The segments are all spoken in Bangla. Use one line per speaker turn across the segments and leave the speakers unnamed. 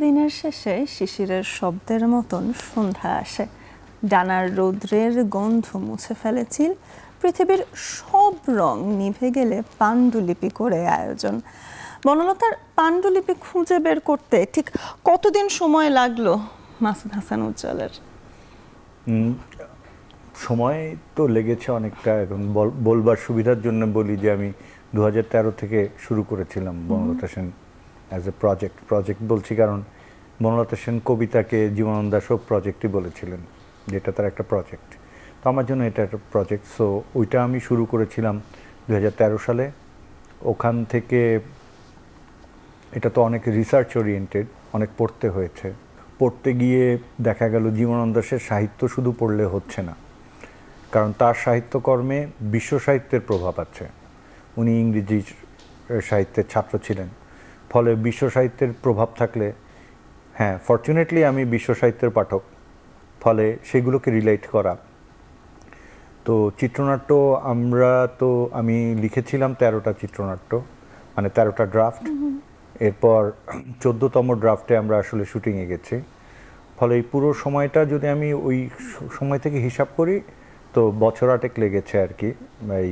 দিনের শেষে শিশিরের শব্দের মতন সন্ধ্যা আসে, ডানার রৌদ্রের গন্ধ মুছে ফেলে চিল, পৃথিবীর সব রং নিভে গেলে পাণ্ডুলিপি করে আয়োজন। বনলতার পাণ্ডুলিপি খুঁজে বের করতে ঠিক কতদিন সময় লাগলো মাসুদ হাসান উজ্জ্বলের?
সময় তো লেগেছে অনেকটা। এখন বলবার সুবিধার জন্য বলি যে আমি 2013 থেকে শুরু করেছিলাম Banalata Sen as a project বলছি কারণ বনলতা সেন কবিতাকে জীবনানন্দ দাশও প্রজেক্টই বলেছিলেন, যেটা তার একটা প্রজেক্ট। তো আমার জন্য এটা একটা প্রজেক্ট, সো ওইটা আমি শুরু করেছিলাম 2013 সালে। ওখান থেকে এটা তো অনেক রিসার্চ ওরিয়েন্টেড, অনেক পড়তে হয়েছে। পড়তে গিয়ে দেখা গেল জীবনানন্দ দাশের সাহিত্য শুধু পড়লে হচ্ছে না, কারণ তার সাহিত্যকর্মে বিশ্ব সাহিত্যের প্রভাব আছে। উনি ইংরেজি সাহিত্যের ছাত্র ছিলেন, ফলে বিশ্ব সাহিত্যের প্রভাব থাকলে, হ্যাঁ ফরচুনেটলি আমি বিশ্ব সাহিত্যের পাঠক, ফলে সেগুলোকে রিলেট করা। তো চিত্রনাট্য আমি লিখেছিলাম 13টা চিত্রনাট্য, মানে 13টা ড্রাফট। এরপর 14তম ড্রাফটে আমরা আসলে শুটিংয়ে গেছি। ফলে এই পুরো সময়টা যদি আমি ওই সময় থেকে হিসাব করি, তো বছর 8 লেগেছে আর কি এই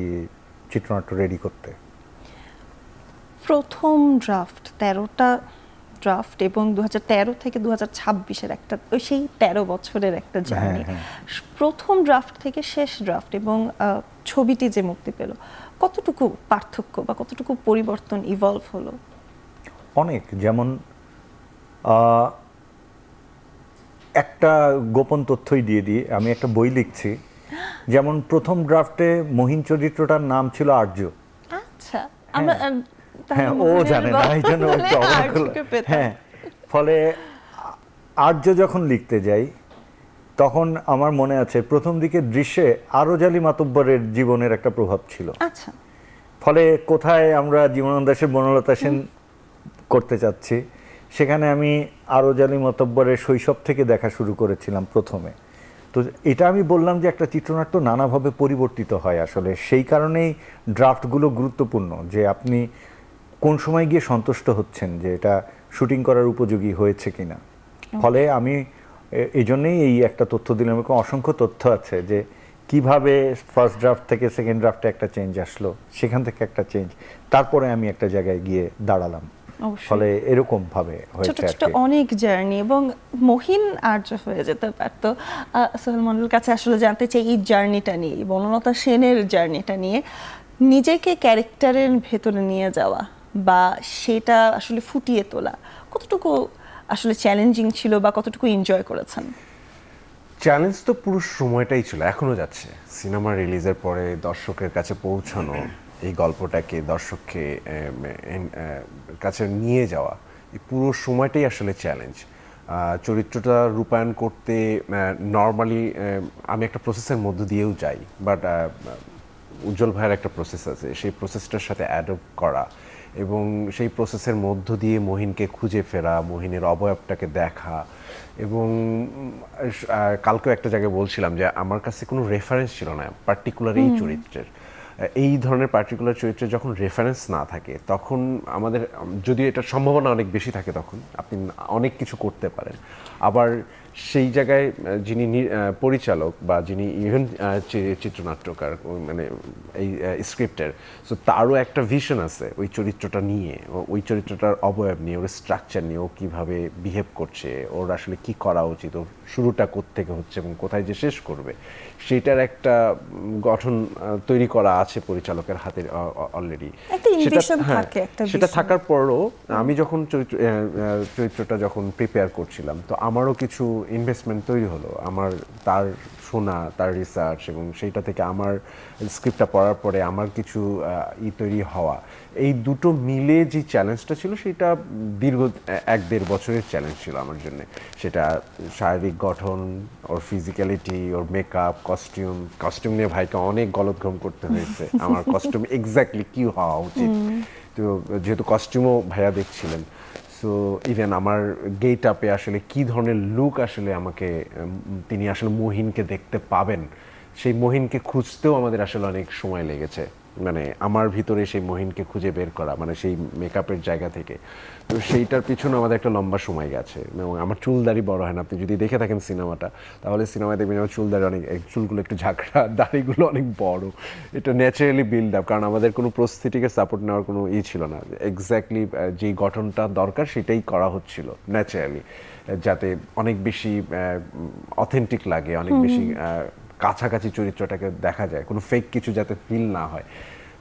চিত্রনাট্য রেডি করতে।
প্রথম ড্রাফট 13টা ড্রাফট এবং 2013 থেকে 2026-এর একটা সেই 13 বছরের একটা জার্নি। প্রথম ড্রাফট থেকে শেষ ড্রাফট এবং ছবিটি যে মুক্তি পেল, কতটুকু পার্থক্য বা কতটুকু পরিবর্তন ইভলভ হলো?
অনেক। যেমন একটা গোপন তথ্যই দিয়ে দিই, আমি একটা বই লিখছি। যেমন প্রথম ড্রাফটে মহিন চরিত্রটার নাম ছিল আর্য।
আচ্ছা, আমরা
হ্যাঁ, ও জানে না, এই জন্য একটু অবাক হলো। হ্যাঁ, ফলে আর্য যখন লিখতে যাই তখন আমার মনে আছে প্রথম দিকে দৃশ্যে আরজ আলী মাতব্বরের জীবনের একটা প্রভাব ছিল।
আচ্ছা,
ফলে কোথায় আমরা জীবনানন্দ দাশের বনলতা সেন করতে চাচ্ছি, সেখানে আমি আরজ আলী মাতব্বরের শৈশব থেকে দেখা শুরু করেছিলাম প্রথমে। তো এটা আমি বললাম যে একটা চিত্রনাট্য নানাভাবে পরিবর্তিত হয় আসলে, সেই কারণেই ড্রাফটগুলো গুরুত্বপূর্ণ, যে আপনি কোন সময় গিয়ে সন্তুষ্ট হচ্ছেন যে এটা শুটিং করার উপযোগী হয়েছে কিনা। ফলে আমি এই জন্যেই এই একটা তথ্য দিলাম, এরকম অসংখ্য তথ্য আছে যে কিভাবে ফার্স্ট ড্রাফট থেকে সেকেন্ড ড্রাফটে একটা চেঞ্জ আসলো, সেখান থেকে একটা চেঞ্জ, তারপরে আমি একটা জায়গায় গিয়ে দাঁড়ালাম। ফলে এরকম ভাবে হয়েছে
ছোট ছোট অনেক জার্নি, এবং মহিন আর্য হয়ে যেতে পারতো। সোহেল মন্ডলের কাছে আসলে জানতে চাই এই জার্নিটা নিয়ে, বনলতা সেনের জার্নিটা নিয়ে, নিজেকে ক্যারেক্টারের ভেতরে নিয়ে যাওয়া বা সেটা আসলে ফুটিয়ে তোলা কতটুকু আসলে চ্যালেঞ্জিং ছিল বা কতটুকু এনজয় করেছেন?
চ্যালেঞ্জ তো পুরো সময়টাই ছিল, এখনো যাচ্ছে। সিনেমা রিলিজের পরে দর্শকের কাছে পৌঁছানো, এই গল্পটাকে দর্শককে কাছে নিয়ে যাওয়া, এই পুরো সময়টাই আসলে চ্যালেঞ্জ। চরিত্রটা রূপায়ণ করতে নর্মালি আমি একটা প্রসেসের মধ্য দিয়েও যাই, বাট উজ্জ্বল ভাইয়ের একটা প্রসেস আছে, সেই প্রসেসটার সাথে অ্যাডপ্ট করা এবং সেই প্রসেসের মধ্য দিয়ে মহিনকে খুঁজে ফেরা, মহিনের অবয়বটাকে দেখা। এবং কালকেও একটা জায়গায় বলছিলাম যে আমার কাছে কোনো রেফারেন্স ছিল না পার্টিকুলার এই চরিত্রের। এই ধরনের পার্টিকুলার চরিত্রের যখন রেফারেন্স না থাকে, তখন আমাদের, যদি এটার সম্ভাবনা অনেক বেশি থাকে, তখন আপনি অনেক কিছু করতে পারেন। আবার সেই জায়গায় যিনি পরিচালক বা যিনি ইভেন চিত্রনাট্যকার, মানে এই স্ক্রিপ্টের, সো তারও একটা ভিশন আছে ওই চরিত্রটা নিয়ে, ওই চরিত্রটার অবয়ব নিয়ে, ওর স্ট্রাকচার নিয়ে, ও কীভাবে বিহেভ করছে, ওর আসলে কি করা উচিত, ওর শুরুটা কোত্থেকে হচ্ছে এবং কোথায় যে শেষ করবে, সেটার একটা গঠন তৈরি করা আছে পরিচালকের হাতে অলরেডি। সেটা থাকার পরও আমি যখন চরিত্রটা যখন প্রিপেয়ার করছিলাম, তো আমারও কিছু ইনভেস্টমেন্ট তৈরি হলো, আমার তার শোনা, তার রিসার্চ, এবং সেইটা থেকে আমার স্ক্রিপ্টটা পড়ার পরে আমার কিছু তৈরি হওয়া, এই দুটো মিলে যে চ্যালেঞ্জটা ছিল, সেটা দীর্ঘ 1-1.5 বছরের চ্যালেঞ্জ ছিল আমার জন্য। সেটা শারীরিক গঠন, ওর ফিজিক্যালিটি, ওর মেকআপ, কস্টিউম নিয়ে ভাইকে অনেক গলদঘম করতে হয়েছে, আমার কস্টিউম এক্স্যাক্টলি কী হওয়া উচিত। তো যেহেতু কস্টিউমও ভাইয়া দেখছিলেন, সো ইভেন আমার গেট আপে আসলে কী ধরনের লুক আসলে আমাকে, তিনি আসলে মহিনকে দেখতে পাবেন, সেই মহিনকে খুঁজতেও আমাদের আসলে অনেক সময় লেগেছে। মানে আমার ভিতরে সেই মহিনকে খুঁজে বের করা, মানে সেই মেকআপের জায়গা থেকে। তো সেইটার পিছনে আমাদের একটা লম্বা সময় গেছে, এবং আমার চুলদাড়ি বড় হয় না। আপনি যদি দেখে থাকেন সিনেমাটা, তাহলে সিনেমায় দেখবেন আমার চুলদাড়ি অনেক, চুলগুলো একটু ঝাঁকড়া, দাড়িগুলো অনেক বড়। এটা ন্যাচারালি বিল্ড আপ, কারণ আমাদের কোনো প্রস্থেটিকের সাপোর্ট নেওয়ার কোনো ছিল না। এক্স্যাক্টলি যেই গঠনটা দরকার সেটাই করা হচ্ছিল ন্যাচারালি, যাতে অনেক বেশি অথেন্টিক লাগে, অনেক বেশি কাছাকাছি চরিত্রটাকে দেখা যায়, কোনো ফেক কিছু যাতে ফিল না হয়।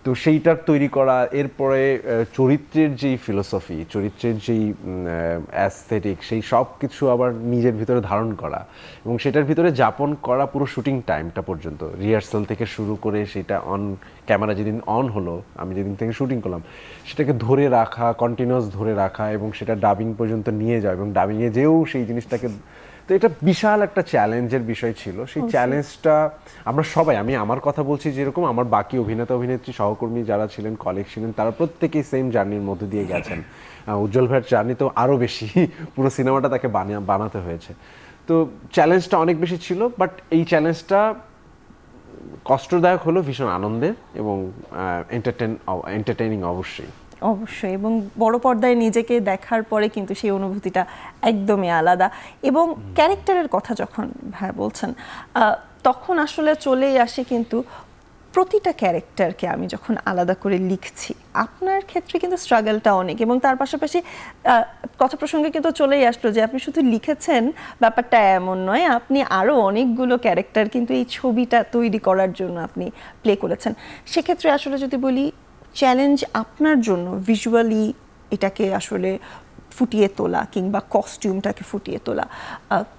তো সেইটার তৈরি করা, এরপরে চরিত্রের যেই ফিলোসফি, চরিত্রের যেই অ্যাস্থেটিক, সেই সব কিছু আবার নিজের ভিতরে ধারণ করা, এবং সেটার ভিতরে যাপন করা পুরো শুটিং টাইমটা পর্যন্ত, রিহার্সাল থেকে শুরু করে সেটা অন ক্যামেরা যেদিন অন হলো, আমি যেদিন থেকে শুটিং করলাম, সেটাকে ধরে রাখা, কন্টিনিউয়াস ধরে রাখা, এবং সেটা ডাবিং পর্যন্ত নিয়ে যাওয়া, এবং ডাবিংয়ে যেও সেই জিনিসটাকে। তো এটা বিশাল একটা চ্যালেঞ্জের বিষয় ছিল। সেই চ্যালেঞ্জটা আমরা সবাই, আমি আমার কথা বলছি, যেরকম আমার বাকি অভিনেতা অভিনেত্রী সহকর্মী যারা ছিলেন, কলিগ ছিলেন, তারা প্রত্যেকেই সেম জার্নির মধ্যে দিয়ে গেছেন। উজ্জ্বল ভাইয়ের জার্নি তো আরও বেশি, পুরো সিনেমাটা তাকে বানাতে হয়েছে। তো চ্যালেঞ্জটা অনেক বেশি ছিল, বাট এই চ্যালেঞ্জটা কষ্টদায়ক হলো ভীষণ আনন্দের, এবং এন্টারটেইনিং অবশ্যই।
অবশ্যই, এবং বড় পর্দায় নিজেকে দেখার পরে কিন্তু সেই অনুভূতিটা একদমই আলাদা। এবং ক্যারেক্টারের কথা যখন ভাই বলছেন, তখন আসলে চলেই আসে কিন্তু প্রতিটা ক্যারেক্টারকে আমি যখন আলাদা করে লিখছি, আপনার ক্ষেত্রে কিন্তু স্ট্রাগলটা অনেক, এবং তার পাশাপাশি কথা প্রসঙ্গে কিন্তু চলেই আসলো যে আপনি শুধু লিখেছেন ব্যাপারটা এমন নয়, আপনি আরও অনেকগুলো ক্যারেক্টার কিন্তু এই ছবিটা তৈরি করার জন্য আপনি প্লে করেছেন। সেক্ষেত্রে আসলে যদি বলি, চ্যালেঞ্জ আপনার জন্য ভিজুয়ালি এটাকে আসলে ফুটিয়ে তোলা, কিংবা কস্টিউমটাকে ফুটিয়ে তোলা,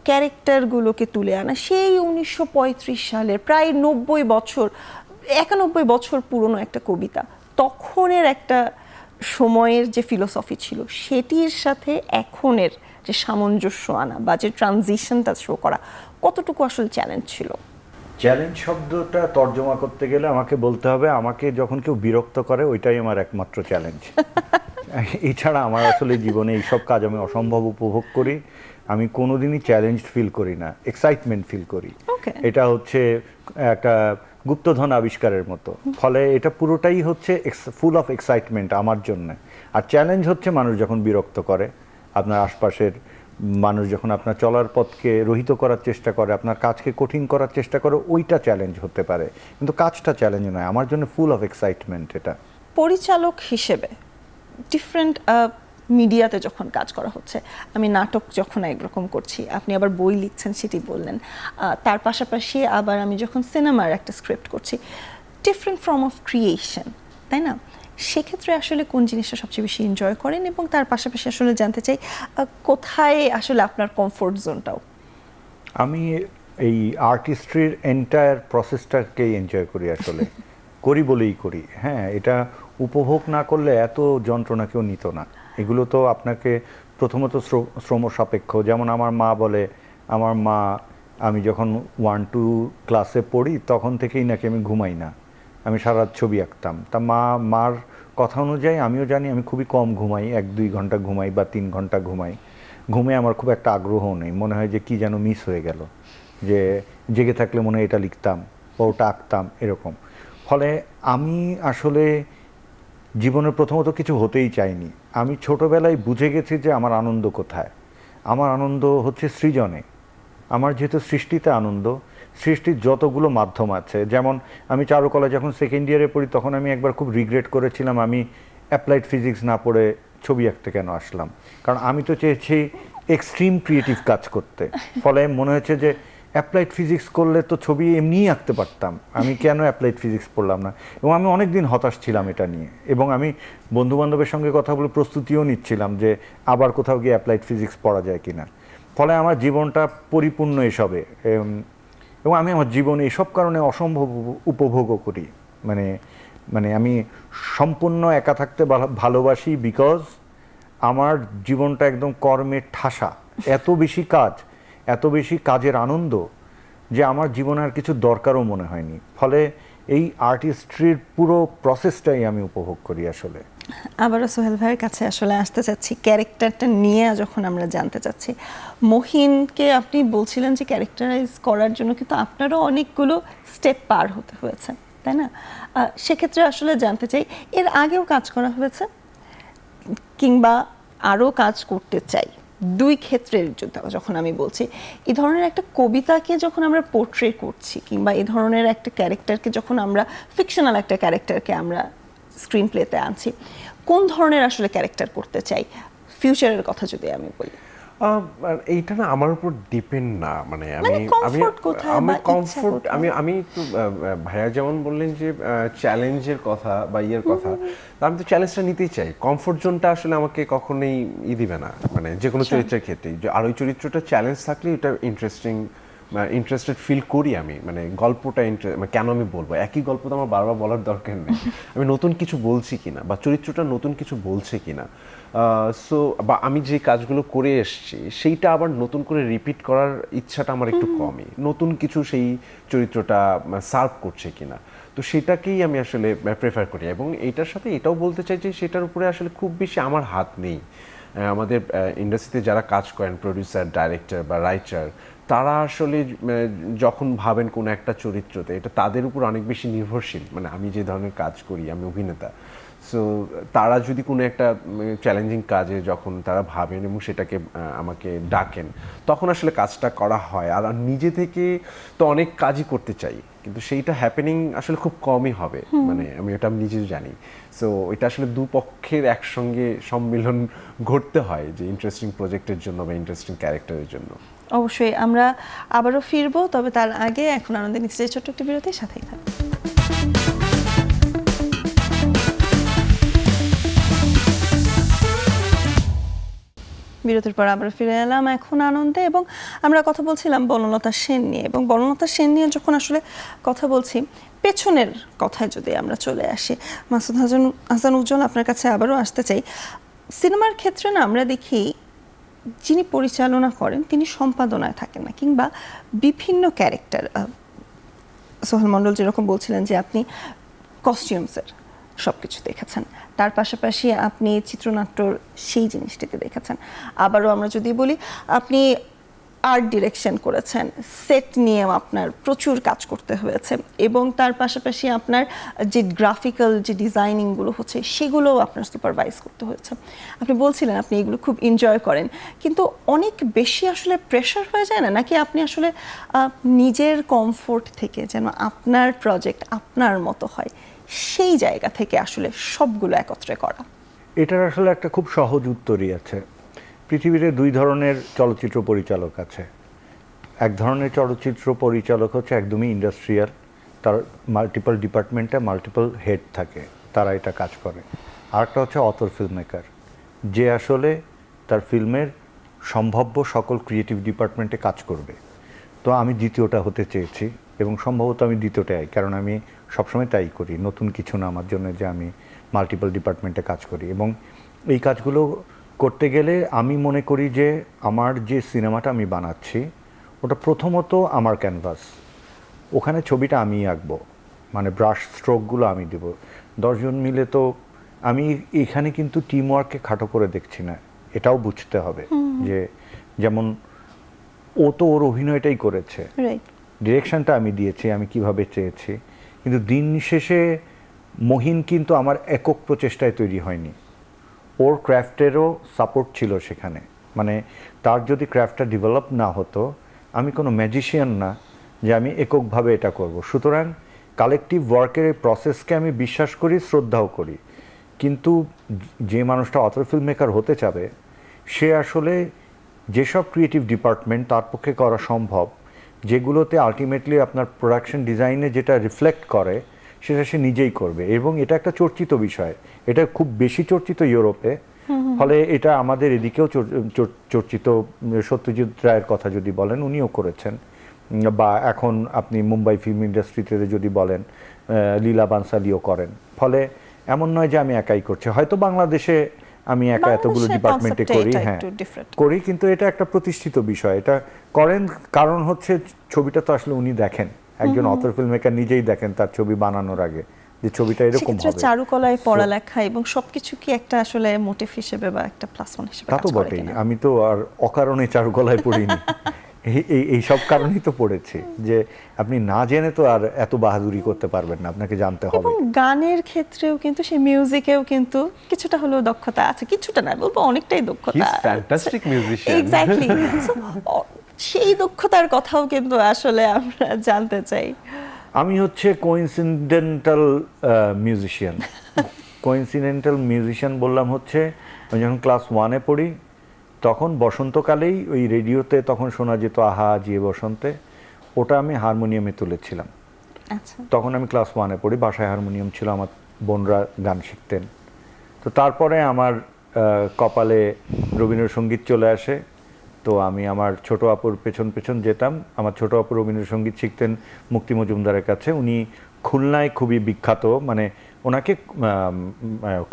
ক্যারেক্টারগুলোকে তুলে আনা, সেই 1935 সালের প্রায় 91 বছর পুরনো একটা কবিতা, তখনের একটা সময়ের যে ফিলোসফি ছিল সেটির সাথে এখনের যে সামঞ্জস্য আনা বা যে ট্রানজিশনটা শো করা, কতটুকু আসলে চ্যালেঞ্জ ছিল?
চ্যালেঞ্জ শব্দটা তর্জমা করতে গেলে আমাকে বলতে হবে, আমাকে যখন কেউ বিরক্ত করে ওইটাই আমার একমাত্র চ্যালেঞ্জ। এছাড়া আমার আসলে জীবনে এইসব কাজ আমি অসম্ভব উপভোগ করি। আমি কোনোদিনই চ্যালেঞ্জ ফিল করি না, এক্সাইটমেন্ট ফিল করি। এটা হচ্ছে একটা গুপ্তধন আবিষ্কারের মতো। ফলে এটা পুরোটাই হচ্ছে ফুল অফ এক্সাইটমেন্ট আমার জন্য। আর চ্যালেঞ্জ হচ্ছে মানুষ যখন বিরক্ত করে, আপনার আশপাশের মানুষ যখন আপনার চলার পথকে রহিত করার চেষ্টা করে, আপনার কাজকে কঠিন করার চেষ্টা করে, ওইটা চ্যালেঞ্জ হতে পারে, কিন্তু কাজটা চ্যালেঞ্জ নয়। আমার জন্য ফুল অফ এক্সাইটমেন্ট এটা।
পরিচালক হিসেবে ডিফারেন্ট মিডিয়াতে যখন কাজ করা হচ্ছে, আমি নাটক যখন একরকম করছি, আপনি আবার বই লিখছেন সেটি বললেন, তার পাশাপাশি আবার আমি যখন সিনেমার একটা স্ক্রিপ্ট করছি, ডিফারেন্ট ফর্ম অফ ক্রিয়েশন, তাই না? সেক্ষেত্রে আসলে কোন জিনিসটা সবচেয়ে বেশি এনজয় করেন, এবং তার পাশাপাশি আসলে জানতে চাই কোথায় আসলে আপনার কমফোর্ট জোনটাও?
আমি এই আর্টিস্ট্রির এন্টায়ার প্রসেসটাকেই এনজয় করি, আসলে করি বলেই করি। হ্যাঁ, এটা উপভোগ না করলে এত যন্ত্রণা কেউ নিত না। এগুলো তো আপনাকে প্রথমত শ্রম সাপেক্ষ। যেমন আমার মা বলে, আমার মা, আমি যখন 1-2 ক্লাসে পড়ি তখন থেকেই নাকি আমি ঘুমাই না, আমি সারা রাত ছবি আঁকতাম। তা মার কথা অনুযায়ী আমিও জানি আমি খুবই কম ঘুমাই, 1-2 ঘন্টা ঘুমাই বা 3 ঘন্টা ঘুমাই। ঘুমে আমার খুব একটা আগ্রহ নেই, মনে হয় যে কি যেন মিস হয়ে গেল, যে জেগে থাকলে মনে হয় এটা লিখতাম বা ওটা আঁকতাম, এরকম। ফলে আমি আসলে জীবনের প্রথমত কিছু হতেই চাইনি। আমি ছোটবেলায় বুঝে গেছি যে আমার আনন্দ কোথায়। আমার আনন্দ হচ্ছে সৃজনে। আমার যেহেতু সৃষ্টিতে আনন্দ, সৃষ্টির যতগুলো মাধ্যম আছে, যেমন আমি চারুকলা যখন সেকেন্ড ইয়ারে পড়ি তখন আমি একবার খুব রিগ্রেট করেছিলাম আমি অ্যাপ্লাইড ফিজিক্স না পড়ে ছবি আঁকতে কেন আসলাম, কারণ আমি তো চেয়েছি এক্সট্রিম ক্রিয়েটিভ কাজ করতে। ফলে মনে হয়েছে যে অ্যাপ্লাইড ফিজিক্স করলে তো ছবি এমনিই আঁকতে পারতাম, আমি কেন অ্যাপ্লাইড ফিজিক্স পড়লাম না। এবং আমি অনেক দিন হতাশ ছিলাম এটা নিয়ে, এবং আমি বন্ধুবান্ধবের সঙ্গে কথা বলে প্রস্তুতিও নিচ্ছিলাম যে আবার কোথাও গিয়ে অ্যাপ্লাইড ফিজিক্স পড়া যায় কিনা। ফলে আমার জীবনটা পরিপূর্ণ এসবে, এবং আমি আমার জীবনে এসব কারণে অসম্ভব উপভোগও করি। মানে আমি সম্পূর্ণ একা থাকতে ভালোবাসি, বিকজ আমার জীবনটা একদম কর্মের ঠাসা, এত বেশি কাজ, এত বেশি কাজের আনন্দ যে আমার জীবনে আর কিছু দরকারও মনে হয়নি। ফলে এই আর্টিস্ট্রির পুরো প্রসেসটাই আমি উপভোগ করি আসলে।
আবারও সোহেল ভাইয়ের কাছে আসলে আসতে চাচ্ছি, ক্যারেক্টারটা নিয়ে যখন আমরা জানতে চাচ্ছি, মহিনকে আপনি বলছিলেন যে ক্যারেক্টারাইজ করার জন্য কিন্তু আপনারও অনেকগুলো স্টেপ পার হতে হয়েছে, তাই না? সেক্ষেত্রে আসলে জানতে চাই, এর আগেও কাজ করা হয়েছে কিংবা আরও কাজ করতে চাই, দুই ক্ষেত্রের যখন আমি বলছি, এই ধরনের একটা কবিতাকে যখন আমরা পোর্ট্রে করছি কিংবা এই ধরনের একটা ক্যারেক্টারকে যখন আমরা ফিকশনাল একটা ক্যারেক্টারকে আমরা স্ক্রিন প্লেতে আনছি, কোন ধরনের আসলে ক্যারেক্টার করতে চাই, ফিউচারের কথা যদি আমি বলি?
এইটা না আমার উপর ডিপেন্ড না, মানে আমি
comfort কোথায় বা ইচ্ছা
কমফোর্ট
কোথায়?
আমি একটু ভাইয়া যেমন বললেন যে চ্যালেঞ্জের কথা বা ইয়ের কথা, তা আমি তো চ্যালেঞ্জটা নিতেই চাই। কমফোর্ট জোনটা আসলে আমাকে কখনোই দিবে না, মানে যে কোনো চরিত্রের ক্ষেত্রেই। আর ওই চরিত্রটা চ্যালেঞ্জ থাকলে এটা ইন্টারেস্টেড ফিল করি আমি, মানে গল্পটা মানে কেন আমি বলবো একই গল্প তো আমার বারবার বলার দরকার নেই, আমি নতুন কিছু বলছি কিনা বা চরিত্রটা নতুন কিছু বলছে কিনা। সো বা আমি যে কাজগুলো করে এসেছি সেইটা আবার নতুন করে রিপিট করার ইচ্ছাটা আমার একটু কমই, নতুন কিছু সেই চরিত্রটা সার্ভ করছে কিনা, তো সেটাকেই আমি আসলে প্রেফার করি। এবং এইটার সাথে এটাও বলতে চাই যে সেটার উপরে আসলে খুব বেশি আমার হাত নেই। আমাদের ইন্ডাস্ট্রিতে যারা কাজ করেন, প্রডিউসার, ডাইরেক্টর বা রাইটার, তারা আসলে যখন ভাবেন কোনো একটা চরিত্রতে, এটা তাদের উপর অনেক বেশি নির্ভরশীল। মানে আমি যে ধরনের কাজ করি, আমি অভিনেতা, সো তারা যদি কোনো একটা চ্যালেঞ্জিং কাজে যখন তারা ভাবেন এবং সেটাকে আমাকে ডাকেন, তখন আসলে কাজটা করা হয়। আর নিজে থেকে তো অনেক কাজই করতে চাই, কিন্তু সেইটা হ্যাপেনিং আসলে খুব কমই হবে, মানে আমি ওটা নিজেও জানি। সো এটা আসলে দুপক্ষের একসঙ্গে সম্মিলন ঘটতে হয় যে ইন্টারেস্টিং প্রজেক্টের জন্য বা ইন্টারেস্টিং ক্যারেক্টারের জন্য।
অবশ্যই আমরা আবারও ফিরবো, তবে তার আগে এখন আনন্দের নিচে ছোট্ট একটি বিরতির সাথেই থাকবে। বিরতির পর আবার ফিরে এলাম এখন আনন্দে, এবং আমরা কথা বলছিলাম বনলতা সেন নিয়ে। এবং বনলতা সেন নিয়ে যখন আসলে কথা বলছি, পেছনের কথায় যদি আমরা চলে আসি, মাসুদ হাসান উজ্জ্বল, আপনার কাছে আবারও আসতে চাই। সিনেমার ক্ষেত্রে না আমরা দেখি যিনি পরিচালনা করেন তিনি সম্পাদনায় থাকেন না, কিংবা বিভিন্ন ক্যারেক্টার, সোহেল মণ্ডল যেরকম বলছিলেন যে আপনি কস্টিউমসের সব কিছু দেখেছেন, তার পাশাপাশি আপনি চিত্রনাট্যর সেই জিনিসটিতে দেখেছেন। আবারও আমরা যদি বলি, আপনি আর্ট ডিরেকশন করেছেন, সেট নিয়ে আপনার প্রচুর কাজ করতে হয়েছে, এবং তার পাশাপাশি আপনার যে গ্রাফিক্যাল যে ডিজাইনিংগুলো হচ্ছে সেগুলোও আপনার সুপারভাইজ করতে হয়েছে। আপনি বলছিলেন আপনি এগুলো খুব এনজয় করেন, কিন্তু অনেক বেশি আসলে প্রেশার হয়ে যায় না, নাকি আপনি আসলে নিজের কমফোর্ট থেকে যেন আপনার প্রজেক্ট আপনার মতো হয়, সেই জায়গা থেকে আসলে সবগুলো একত্রে করা?
এটার আসলে একটা খুব সহজ উত্তরই আছে। পৃথিবীতে দুই ধরনের চলচ্চিত্র পরিচালক আছে। এক ধরনের চলচ্চিত্র পরিচালক হচ্ছে একদমই ইন্ডাস্ট্রিয়াল, তার মাল্টিপল ডিপার্টমেন্টে মাল্টিপল হেড থাকে, তারা এটা কাজ করে। আরেকটা হচ্ছে অথর ফিল্ম মেকার, যে আসলে তার ফিল্মের সম্ভাব্য সকল ক্রিয়েটিভ ডিপার্টমেন্টে কাজ করবে। তো আমি দ্বিতীয়টা হতে চেয়েছি, এবং সম্ভবত আমি দ্বিতীয়টাই, কারণ আমি সবসময় তাই করি, নতুন কিছু না আমার জন্য যে আমি মাল্টিপল ডিপার্টমেন্টে কাজ করি। এবং এই কাজগুলো করতে গেলে আমি মনে করি যে আমার যে সিনেমাটা আমি বানাচ্ছি ওটা প্রথমত আমার ক্যানভাস, ওখানে ছবিটা আমিই আঁকবো, মানে ব্রাশ স্ট্রোকগুলো আমি দেব। 10 জন মিলে তো আমি এখানে কিন্তু টিম ওয়ার্ককে খাটো করে দেখছি না, এটাও বুঝতে হবে যে যেমন ও তো ওর অভিনয়টাই করেছে, ডিরেকশনটা আমি দিয়েছি আমি কিভাবে চেয়েছি, কিন্তু দিন শেষে মহিন কিন্তু আমার একক প্রচেষ্টায় তৈরি হয়নি, ওর ক্রাফটেরও সাপোর্ট ছিল সেখানে। মানে তার যদি ক্রাফটটা ডেভেলপ না হতো, আমি কোনো ম্যাজিশিয়ান না যে আমি এককভাবে এটা করব। সুতরাং কালেকটিভ ওয়ার্কের এই প্রসেসকে আমি বিশ্বাস করি, শ্রদ্ধাও করি, কিন্তু যে মানুষটা অথর ফিল্ম মেকার হতে চাবে সে আসলে যেসব ক্রিয়েটিভ ডিপার্টমেন্ট তার পক্ষে করা সম্ভব, যেগুলোতে আলটিমেটলি আপনার প্রোডাকশন ডিজাইনে যেটা রিফ্লেক্ট করে সেটা সে নিজেই করবে। এবং এটা একটা চর্চিত বিষয়, এটা খুব বেশি চর্চিত ইউরোপে, ফলে এটা আমাদের এদিকেও চর্চিত। সত্যজিৎ রায়ের কথা যদি বলেন, উনিও করেছেন, বা এখন আপনি মুম্বাই ফিল্ম ইন্ডাস্ট্রিতে যদি বলেন, লীলা বানসালিও করেন। ফলে এমন নয় যে আমি একাই করছি, হয়তো বাংলাদেশে আমি একা এতগুলো ডিপার্টমেন্টে করি, হ্যাঁ করি, কিন্তু এটা একটা প্রতিষ্ঠিত বিষয়। এটা করেন কারণ হচ্ছে ছবিটা তো আসলে উনি দেখেন, একজন অথর ফিল্ম মেকার নিজেই দেখেন তার ছবি বানানোর আগে যে ছবিটা এরকম হবে।
চারুকলায় পড়ালেখা এবং সবকিছু কি একটা আসলে মোটিভ হিসেবে বা একটা প্লাস ওয়ান হিসেবে
তা তো বটেই, আমি তো আর অকারণে চারুকলায় পড়িনি। এই সব কারণেই তো পড়েছি যে আপনি না জেনে তো আর এত বাহাদুরি করতে পারবেন না, আপনাকে জানতে হবে।
এবং গানের ক্ষেত্রেও কিন্তু সেই মিউজিকেও কিন্তু কিছুটা হলেও দক্ষতা আছে, কিছুটা না বলবো অনেকটাই
হি
দক্ষতা
ইজ ফ্যান্টাস্টিক মিউজিশিয়ান।
এক্স্যাক্টলি। সেই দক্ষতার কথাও কিন্তু আসলে আমরা জানতে চাই।
আমি হচ্ছে কোইন্সিডেন্টাল মিউজিশিয়ান। কোইন্সিডেন্টাল মিউজিশিয়ান বললাম হচ্ছে আমি যখন ক্লাস 1-এ পড়ি তখন বসন্তকালেই ওই রেডিওতে তখন শোনা যেত আহা জিয়ে বসন্তে, ওটা আমি হারমোনিয়ামে তুলেছিলাম।
আচ্ছা,
তখন আমি ক্লাস 1-এ পড়ি, বাসায় হারমোনিয়াম ছিল, আমার বোনরা গান শিখতেন। তো তারপরে আমার কপালে রবীন্দ্রসঙ্গীত চলে আসে। তো আমি আমার ছোট আপুর পেছন পেছন যেতাম। আমার ছোট আপু রবীন্দ্রসঙ্গীত শিখতেন মুক্তি মজুমদারের কাছে। উনি খুলনায় খুবই বিখ্যাত, মানে ওনাকে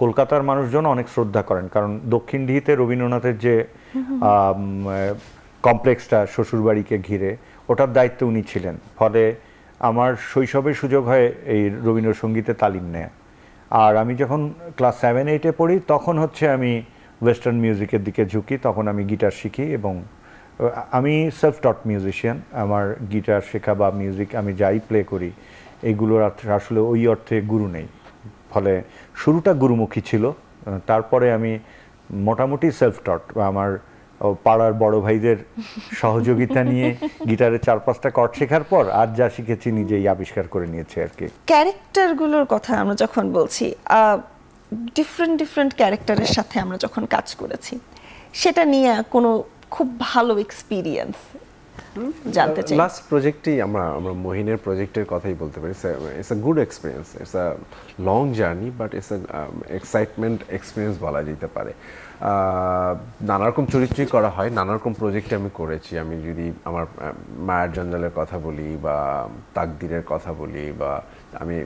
কলকাতার মানুষজন অনেক শ্রদ্ধা করেন, কারণ দক্ষিণডিহিতে রবীন্দ্রনাথের যে কমপ্লেক্সটা শ্বশুরবাড়িকে ঘিরে, ওটার দায়িত্বে উনি ছিলেন। ফলে আমার শৈশবে সুযোগ হয় এই রবীন্দ্রসঙ্গীতে তালিম নেয়া। আর আমি যখন ক্লাস 7-8-এ পড়ি তখন হচ্ছে আমি ওয়েস্টার্ন মিউজিকের দিকে ঝুঁকি। তখন আমি গিটার শিখি এবং আমি সেলফ টট মিউজিশিয়ান। আমার গিটার শেখা বা মিউজিক আমি যাই প্লে করি এইগুলোর আসলে ওই অর্থে গুরু নেই। ফলে শুরুটা গুরুমুখী ছিল, তারপরে আমি মোটামুটি সেলফ টট, আমার পাড়ার বড় ভাইদের সহযোগিতা নিয়ে গিটারের 4-5টা কর্ড শেখার পর আর যা শিখেছি নিজেই আবিষ্কার করে নিয়েছি আর কি।
ক্যারেক্টারগুলোর কথা আমরা যখন বলছি, ডিফারেন্ট ডিফারেন্ট ক্যারেক্টারের সাথে আমরা যখন কাজ করেছি, সেটা নিয়ে কোনো খুব ভালো এক্সপিরিয়েন্স জানতে চাই।
লাস্ট প্রজেক্টেই আমরা মহিনের প্রজেক্টের কথাই বলতে পারি। It's a good experience, it's a long journey, but it's a excitement experience বলা যেতে পারে। নানা রকম চরিত্রই করা হয়, নানা রকম প্রজেক্টে আমি করেছি। আমি যদি আমার মায়ের জঞ্জালের কথা বলি বা তাকদিরের কথা বলি বা আমি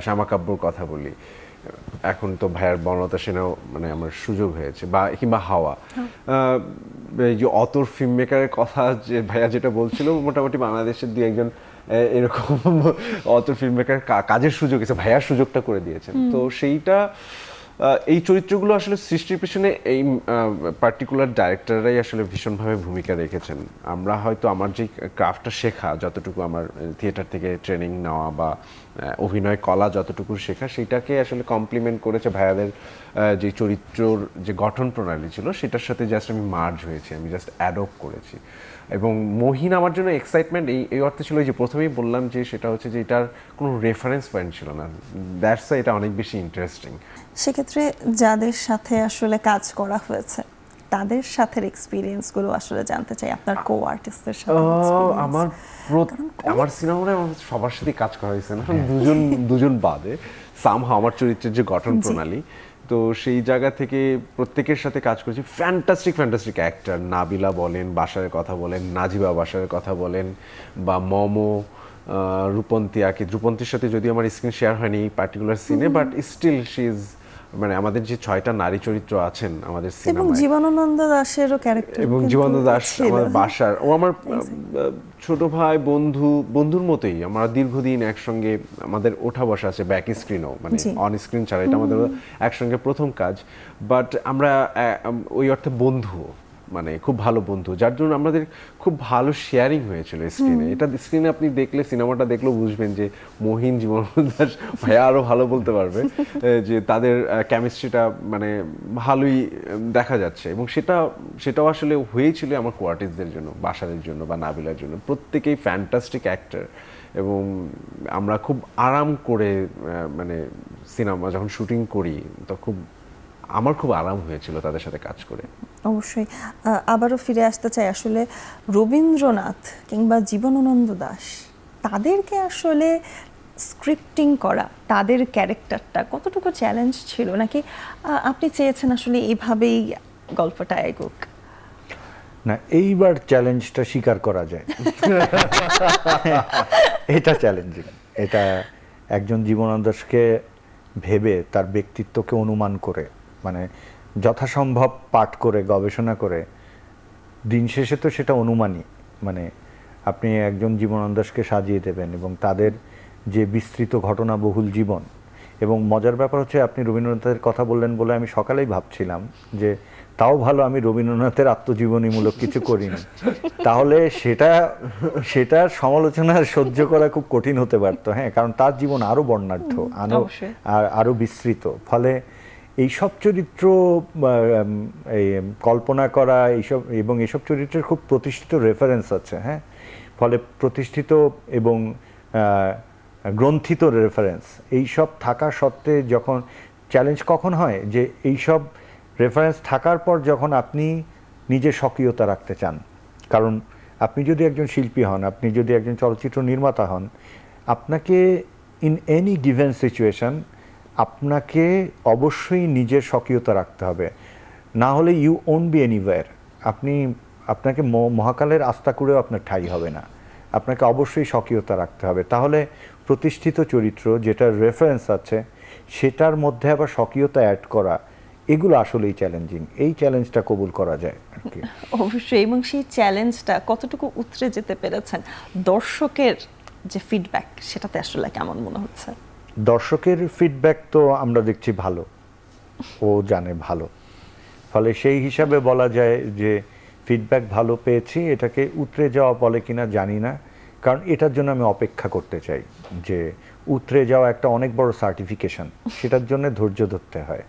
শ্যামাকাব্যর কথা বলি, এখন তো ভাইয়ার বনলতা সেনেও মানে আমার সুযোগ হয়েছে, বা কিংবা হাওয়া। এই যে অতর ফিল্ম মেকারের কথা যে ভাইয়া যেটা বলছিল, মোটামুটি বাংলাদেশের দুই একজন এরকম অতর ফিল্ম মেকার কাজের সুযোগ এসে ভাইয়ার সুযোগটা করে দিয়েছেন। তো সেইটা এই চরিত্রগুলো আসলে সৃষ্টির পিছনে এই পার্টিকুলার ডাইরেক্টররাই আসলে ভীষণভাবে ভূমিকা রেখেছেন। আমরা হয়তো আমার যে ক্রাফটটা শেখা, যতটুকু আমার থিয়েটার থেকে ট্রেনিং নেওয়া বা অভিনয় কলা যতটুকু শেখা, সেইটাকে আসলে কমপ্লিমেন্ট করেছে ভাইয়াদের যে চরিত্রর যে গঠন প্রণালী ছিল, সেটার সাথে জাস্ট আমি মার্জ হয়েছি, আমি জাস্ট অ্যাডপ্ট করেছি। এবং মহিন আমার জন্য এক্সাইটমেন্ট এই অর্থে ছিল যে প্রথমেই বললাম যে সেটা হচ্ছে যে এটার কোনো রেফারেন্স পয়েন্ট ছিল না, দ্যাটস এটা অনেক বেশি ইন্টারেস্টিং।
সেক্ষেত্রে যাদের সাথে আসলে কাজ করা হয়েছে তাদের সাথে এক্সপিরিয়েন্সগুলো আসলে জানতে চাই, আপনার কো আর্টিস্টদের সাথে।
আমার সিনেমাটা সবার সাথে কাজ করা হয়েছে না, দুজন বাদে সামহাও আমার চরিত্রের যে গঠন প্রণালী, তো সেই জায়গা থেকে প্রত্যেকের সাথে কাজ করেছি। ফ্যান্টাস্টিক অ্যাক্টর, নাবিলা বলেন, বাসারের কথা বলেন, নাজিবা বাসারের কথা বলেন, বা মমো, রূপন্তী আকিদ। রূপন্তীর সাথে যদি আমার স্ক্রিন শেয়ার হয়নি এই পার্টিকুলার সিনে, বাট স্টিল শি ইজ, মানে আমাদের যে 6টা নারী চরিত্র আছেন আমাদের
এবং
সিনেমায়,
জীবনানন্দ দাশেরও ক্যারেক্টার,
এবং জীবনানন্দ দাশ আমার বাসার, ও আমার ছোট ভাই, বন্ধুর মতোই। আমরা দীর্ঘদিন একসঙ্গে, আমাদের ওঠা বসা আছে ব্যাক স্ক্রিনও, মানে অন স্ক্রিন ছাড়া, এটা আমাদের একসঙ্গে প্রথম কাজ। বাট আমরা ওই অর্থে বন্ধু, মানে খুব ভালো বন্ধু, যার জন্য আমাদের খুব ভালো শেয়ারিং হয়েছিল স্ক্রিনে। এটা স্ক্রিনে আপনি দেখলে, সিনেমাটা দেখলেও বুঝবেন যে মহিন, জীবনানন্দ দাশ ভাইয়া আরও ভালো বলতে পারবে, যে তাদের কেমিস্ট্রিটা মানে ভালোই দেখা যাচ্ছে। এবং সেটাও আসলে হয়েছিল আমার কোয়ার্টিসদের জন্য, বাসারের জন্য বা নাবিলার জন্য। প্রত্যেকেই ফ্যান্টাস্টিক অ্যাক্টর, এবং আমরা খুব আরাম করে মানে সিনেমা যখন শুটিং করি তো আমার খুব আরাম হয়েছিল তাদের সাথে কাজ করে।
অবশ্যই আবারও ফিরে আসতে চাই, আসলে রবীন্দ্রনাথ কিংবা জীবনানন্দ দাশ, তাদেরকে আসলে স্ক্রিপ্টিং করা, তাদের ক্যারেক্টারটা কতটুকু চ্যালেঞ্জ ছিল, নাকি আপনি চেয়েছেন আসলে এইভাবেই গল্পটা এগোক?
না, এইবার চ্যালেঞ্জটা স্বীকার করা যায়। এটা চ্যালেঞ্জিং। এটা একজন জীবনানন্দ দাশকে ভেবে, তার ব্যক্তিত্বকে অনুমান করে, মানে যথাসম্ভব পাঠ করে, গবেষণা করে, দিন শেষে তো সেটা অনুমানই। মানে আপনি একজন জীবনানন্দ দাশকে সাজিয়ে দেবেন এবং তাদের যে বিস্তৃত ঘটনাবহুল জীবন। এবং মজার ব্যাপার হচ্ছে, আপনি রবীন্দ্রনাথের কথা বললেন বলে আমি সকালেই ভাবছিলাম যে তাও ভালো আমি রবীন্দ্রনাথের আত্মজীবনীমূলক কিছু করিনি, তাহলে সেটার সমালোচনা সহ্য করা খুব কঠিন হতে পারতো। হ্যাঁ, কারণ তার জীবন আরো বর্ণাঢ্য,
অবশ্যই।
আরো বিস্তৃত। ফলে এইসব চরিত্র এই কল্পনা করা এইসব, এবং এইসব চরিত্রের খুব প্রতিষ্ঠিত রেফারেন্স আছে। হ্যাঁ, ফলে প্রতিষ্ঠিত এবং গ্রন্থিত রেফারেন্স এইসব থাকা সত্ত্বে যখন চ্যালেঞ্জ কখন হয়, যে এইসব রেফারেন্স থাকার পর যখন আপনি নিজের স্বকীয়তা রাখতে চান। কারণ আপনি যদি একজন শিল্পী হন, আপনি যদি একজন চলচ্চিত্র নির্মাতা হন, আপনাকে ইন এনি গিভেন সিচুয়েশন আপনাকে অবশ্যই নিজের স্বকীয়তা রাখতে হবে, না হলে ইউ ওন্ট বি এনিওয়্যার। আপনাকে মহাকালের আস্থা করেও আপনার ঠাঁই হবে না। আপনাকে অবশ্যই স্বকীয়তা রাখতে হবে, তাহলে প্রতিষ্ঠিত চরিত্র যেটার রেফারেন্স আছে সেটার মধ্যে আবার স্বকীয়তা অ্যাড করা, এগুলো আসলেই চ্যালেঞ্জিং। এই চ্যালেঞ্জটা কবুল করা যায় আর কি।
অবশ্যই। এবং সেই চ্যালেঞ্জটা কতটুকু উতরে যেতে পেরেছেন, দর্শকের যে ফিডব্যাক সেটাতে আসলে কেমন মনে হচ্ছে?
দর্শকের ফিডব্যাক তো আমরা দেখছি ভালো, ও জানে ভালো, ফলে সেই হিসাবে বলা যায় যে ফিডব্যাক ভালো পেয়েছি। এটাকে উতরে যাওয়া বলে কিনা জানি না, কারণ এটার জন্য আমি অপেক্ষা করতে চাই। যে উতরে যাওয়া একটা অনেক বড় সার্টিফিকেশন, সেটার জন্য ধৈর্য ধরতে হয়।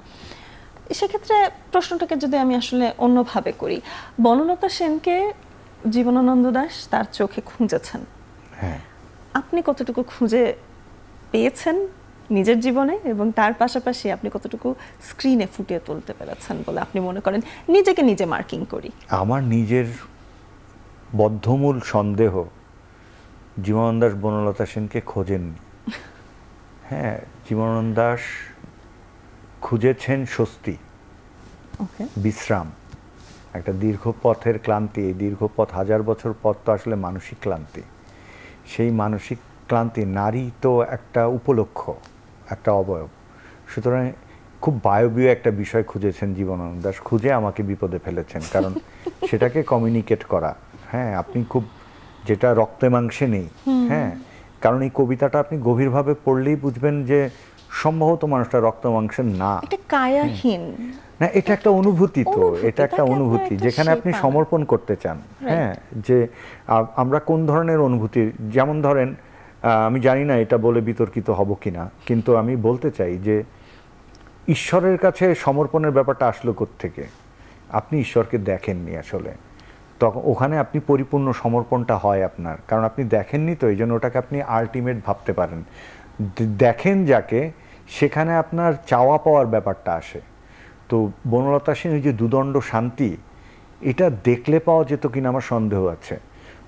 সেক্ষেত্রে প্রশ্নটাকে যদি আমি আসলে অন্যভাবে করি, বনলতা সেনকে জীবনানন্দ দাশ তার চোখে খুঁজেছেন,
হ্যাঁ,
আপনি কতটুকু খুঁজে পেয়েছেন নিজের জীবনে, এবং তার পাশাপাশি আপনি কতটুকু স্ক্রিনে ফুটিয়ে তুলতে পেরেছেন বলে আপনি মনে করেন? নিজেকে নিজে মার্কিং করি।
আমার নিজের বদ্ধমূল সন্দেহ জীবনানন্দ দাশ বনলতা সেনকে খোঁজেননি। হ্যাঁ, জীবনানন্দ দাশ খুঁজেছেন স্বস্তি,
ওকে।
বিশ্রাম, একটা দীর্ঘ পথের ক্লান্তি। এই দীর্ঘ পথ, 1000 বছর পথ তো আসলে মানসিক ক্লান্তি। সেই মানসিক ক্লান্তি, নারী তো একটা উপলক্ষ, একটা অবয়ব। সুতরাং খুব বায়বীয় একটা বিষয় খুঁজেছেন জীবনানন্দ দাশ, খুঁজে আমাকে বিপদে ফেলেছেন। কারণ সেটাকে কমিউনিকেট করা, হ্যাঁ, আপনি খুব, যেটা রক্তে মাংসে নেই। হ্যাঁ, কারণ এই কবিতাটা আপনি গভীরভাবে পড়লেই বুঝবেন যে সম্ভবত মানুষটা রক্ত মাংসের না,
একটা কায়াহীন,
না, এটা একটা অনুভূতি। তো এটা একটা
তাকে
অনুভূতি
আপনার একটা
যেখানে আপনি
shape আনা।
সমর্পণ করতে চান। হ্যাঁ, যে আমরা কোন ধরনের অনুভূতি, যেমন ধরেন আমি জানি না এটা বলে বিতর্কিত হব কিনা, কিন্তু আমি বলতে চাই যে ঈশ্বরের কাছে সমর্পণের ব্যাপারটা আসলো কোত্থেকে? আপনি ঈশ্বরকে দেখেননি আসলে, তখন ওখানে আপনি পরিপূর্ণ সমর্পণটা হয় আপনার, কারণ আপনি দেখেননি, তো এই জন্য ওটাকে আপনি আলটিমেট ভাবতে পারেন। দেখেন যাকে, সেখানে আপনার চাওয়া পাওয়ার ব্যাপারটা আসে। তো বনলতা সেন ওই যে দুদণ্ড শান্তি, এটা দেখলে পাওয়া যেত কিনা আমার সন্দেহ আছে।